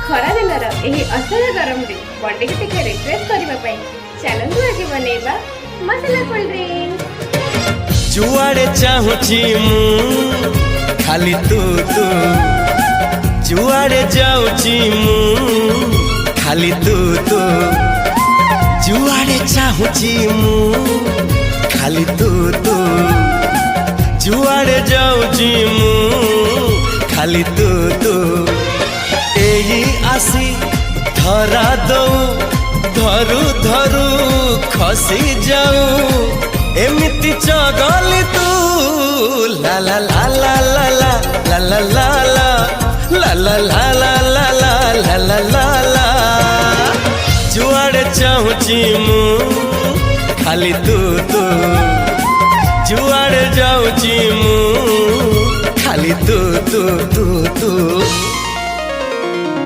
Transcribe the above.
खरा दिन असह्य गरम रे बॉडी के टिके रिफ्रेश करबा पई चलंतु आगे बनेबा मसाला कोल्ड ड्रिंक। जुआड़े चाहूची मु खाली तू जुआड़े जाऊची मु खाली तू जुआड़े चाहूची मु खाली तू जुआड़े जाऊची मु खाली तू एही आसी धरा दऊ धरू धरू खसी जाऊ एमिति चगली तू ला ला ला ला ला ला ला ला ला ला ला ला ला ला ला ला ला ला जुआड़े चाहूची मु खाली तू जुआड़े जाऊची मु खाली तू